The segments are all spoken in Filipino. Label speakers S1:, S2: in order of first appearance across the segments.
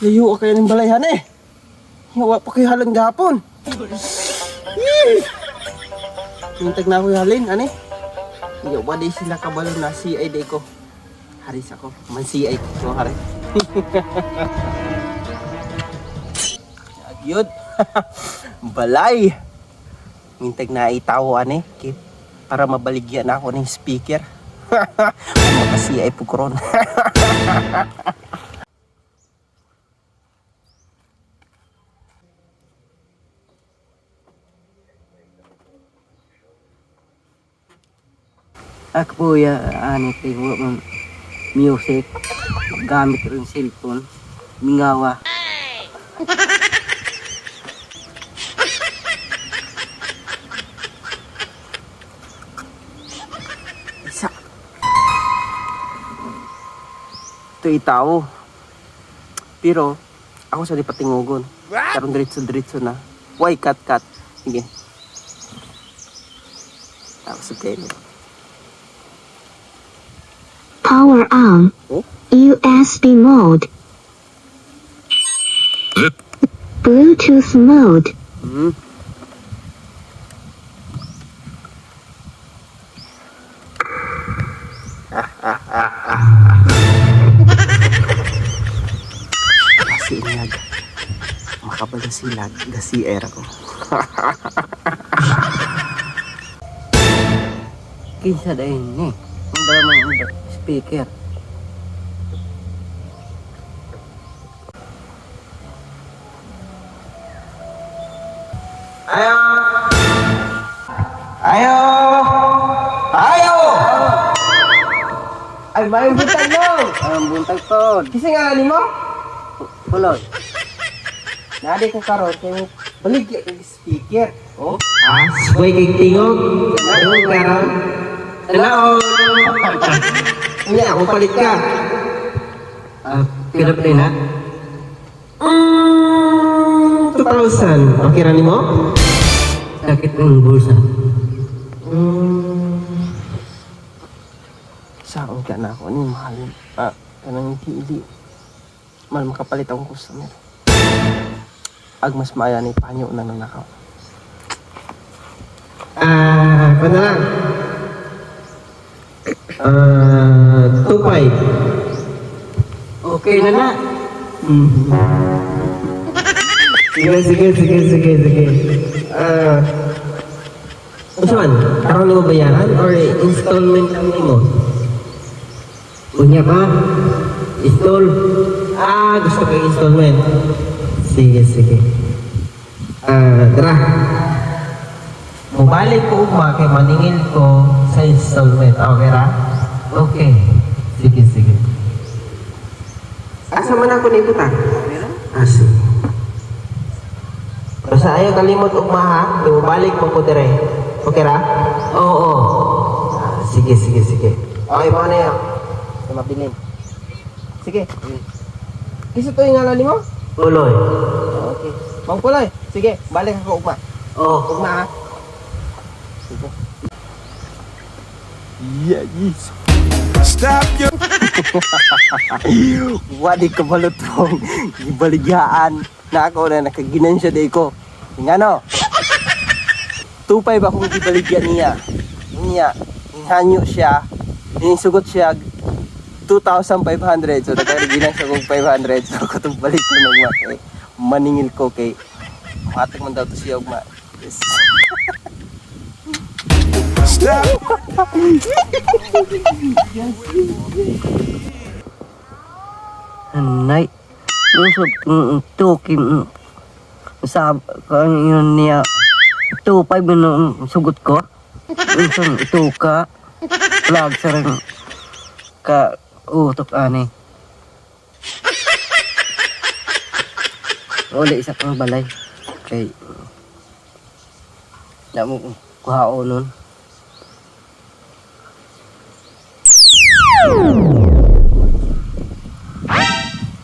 S1: Layo ka ng balayhan eh. Yawa pa kayo halin gahapon. Hintag na ako halin, ani? Yawa di sila kabalo na CID ko. Haris ako, man CID ko, hari. Agyod. Balay. Hintag na itaw, ani? Para mabaligyan ako ng speaker. Maka-CID po koron.
S2: Ako po ani kayo music gamit rin cellphone mingawa.
S1: Isa. Ito itaw. Pero ako sa patingugon. Karon diretso na. Why cut. Sige. Ako sa tele.
S3: Power on.
S1: Oh?
S3: USB mode. Bluetooth mode.
S1: Kasi inyag. Makabala sila. Gasi era ko.
S2: Kinsa dayon ni. Ang damang speaker.
S1: Ayo! Ay, may buntag mo!
S2: Ang buntag pod.
S1: Kasi nga ni mo?
S2: Kulot.
S1: Nadi ko karon kay baligya kag speaker. Oh,
S4: Boy kay tingog. Ano karon? Hello.
S1: unya ako palit ka.
S2: Pila pa na?
S4: 2,000. Okay ra nimo?
S2: Sakit ang bulsa.
S1: Saan ka na ako ni mahal. Kanang hindi. Mal makapalit akong customer. Ag mas maaya ni panyo na nanakaw.
S4: Ano lang? 2,500.
S2: Okay na na.
S4: Sige. Usahan, karon mo bayaran or installment lang nimo?
S2: Unya ba?
S4: Install. Gusto ko installment. Sige. Tara. Mubalik ko ugma kay maningil ko sa installment. Okay ra?
S2: Okay.
S4: Sige. Asa man ako ni buta? Sige. Basta ayaw kalimot ugma ha. Di mubalik mo ko dire. Okay ra? Oo. Sige. Okay pa na yun.
S1: Sa mabilin. Sige. Kiso to yung ngalan ni mo?
S4: Uloy.
S1: Okay. Mangkuloy. Sige, balik ako ugma. Ugma ha. Sige. Yes.
S5: Stop your
S1: Wadi ka balutong. Ibaligyaan na ako na nakaginansya day ko. Nga no? 2,500 akong ibaligyan niya. Inhanyo siya. Inisugot siya 2,500. So nakaginan siya kong 500. So ako itong balik ko ng maningil ko kay matag man daw to siya ugma. Yes.
S5: stop.
S2: Anay. Lusog tukin sa kan yun niya. Ito pa yung sugot ko. Minsan ito ka. Lag sa rin ka utok ani. Uli isa pang balay. Kay na mo kuhao nun.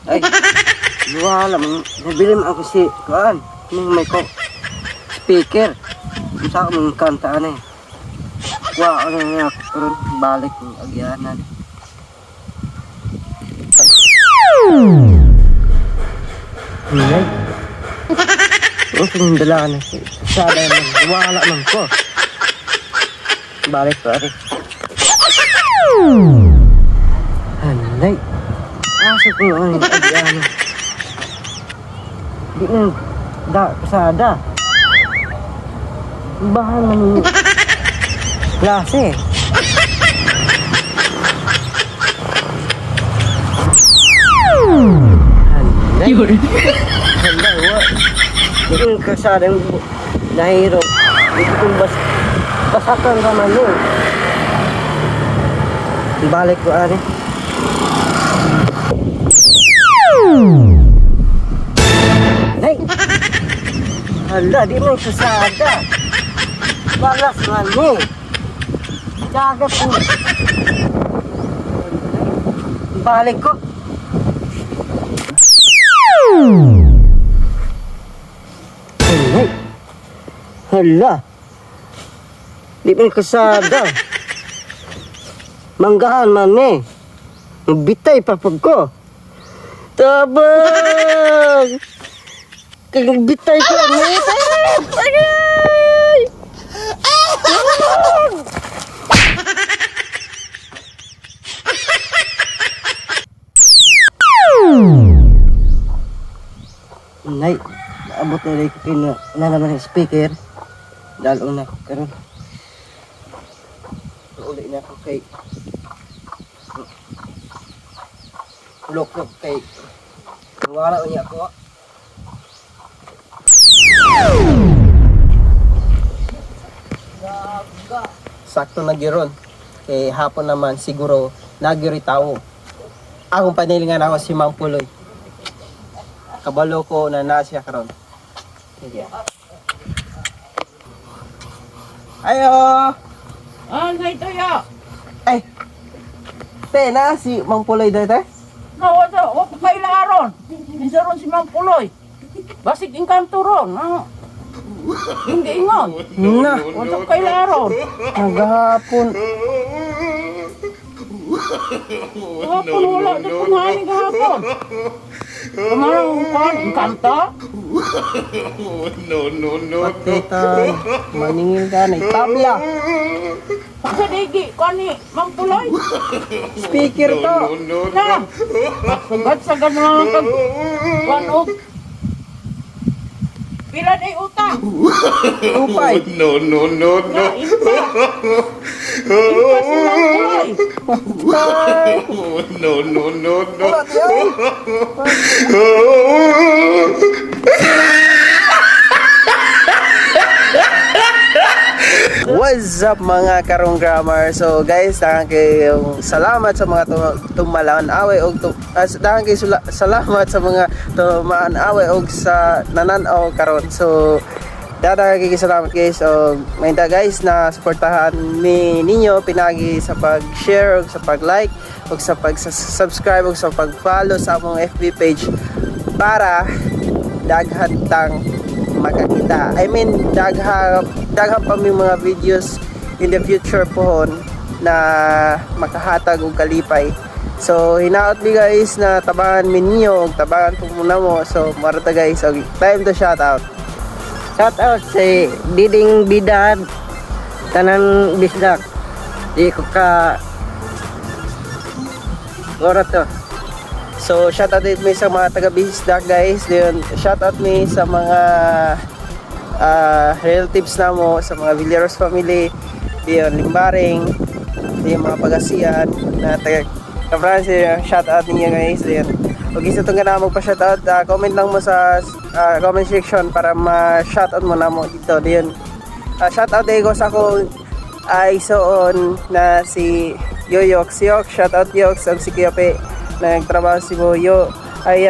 S2: Ay, wala mo. Nabili mo ako si Kuan. Yung may ko speaker. Sa akong kanta ano eh. Wala ano niya. Pero balik ng agyanan. Ang sinundalaan na siya naman. Wala man ko. Balik ko ari. Halay. Aso ko ang ano. Di na kasada. Bahan man klase. Halay. Halay, wa. Di ko kasadang nahiro. Di ko basakan ka man yun. Balik ko ari. Hey! Hala, di mo kasada. Balas man ni. Kagat ko. Balik ko. Hey! Hala. Di mo kasada. Manggahan man ni. Bitay papag ko. Tabang! Kaya bitay ko ni. Agay! Nay, naabot na rin ko na naman yung speaker. Dahil una ko karon. Uli na ako kay Lok kay wala niya ako.
S1: Sakto na giron. Kay hapon naman siguro nagyuri tao. Akong panilingan ako si Mang Puloy. Kabalo ko na siya karon. Sige. Ayo!
S6: Ah, ito ya.
S1: Ay! Te, na si Mang Puloy dito te?
S6: Nawa sa wa pa kailaron. Isa ron si Mang Puloy. Basig inkanto ron. Hindi ingon.
S1: Na!
S6: Wa sa kailaron.
S1: Maghapon.
S6: Hapon wala na kunhani kahapon. Kamarang kan inkanto.
S1: Tita, maningil ka na. Tabla!
S6: Sa digi kani Mang Puloy.
S1: Speaker to!
S6: Na. Sagad na kag wanog. Pila day utang.
S1: Tupay!
S6: Na impa. Impa si Mang Puloy.
S1: Ulat yan! What's up mga karong grammar? So guys, dahan kayong salamat sa mga tumalaan away og dahan kay salamat sa mga tumaan away og sa nananaw karon. So dahan kay salamat guys. So mainta guys na suportahan mi ninyo pinagi sa pag-share og sa pag-like og sa pag-subscribe og sa pag-follow sa among FB page para daghan tang makakita. I mean, daghan pa may mga videos in the future pohon na makahatag og kalipay. So, hinaot mi guys na tabangan mi ninyo og tabangan po muna mo. So, marata guys, og time to shout out.
S2: Shout out si Diding Bidad. Tanan bisdak. Di ko ka oras to.
S1: So, shout out din mi sa mga taga-Bisdak guys. Then, shout out mi sa mga relatives na mo, sa mga Villaros family, diyon Limbaring, diyon mga Pagasian na taga-France. Shout out ninyo guys. Diyon. Huwag isa itong ganang magpa-shout out. Comment lang mo sa comment section para ma-shout out mo na mo dito. Diyon. Shout out din ko sa akong isoon na si Yoyox. Shout out Yox ang si Kiyope na nagtrabaho si Boyo. Ay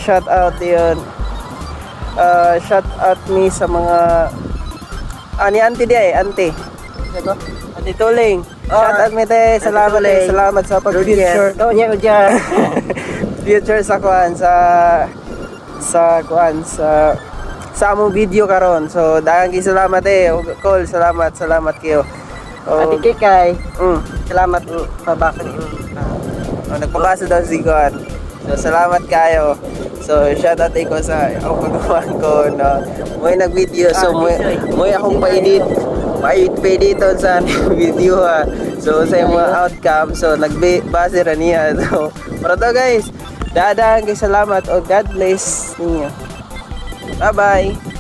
S1: shout out yun. Shout out me sa mga ni auntie di ay auntie. Auntie Tuling. Shout out me te. Salamat te. Salamat sa pag-future.
S2: Donya uja.
S1: Future sa kuan sa kuan sa among video karon. So daghang salamat eh. Call salamat kayo.
S2: Ati Kikay. Salamat pabasa ni.
S1: Nagpabasa daw si Kuan. So salamat kayo So shout out ko sa ang paggawa ko na may nag-video so may akong pa-edit dito sa video ha. So sa mga outcome so nagbase ra niya. So para to guys, daghang salamat o God bless ninyo. Bye bye.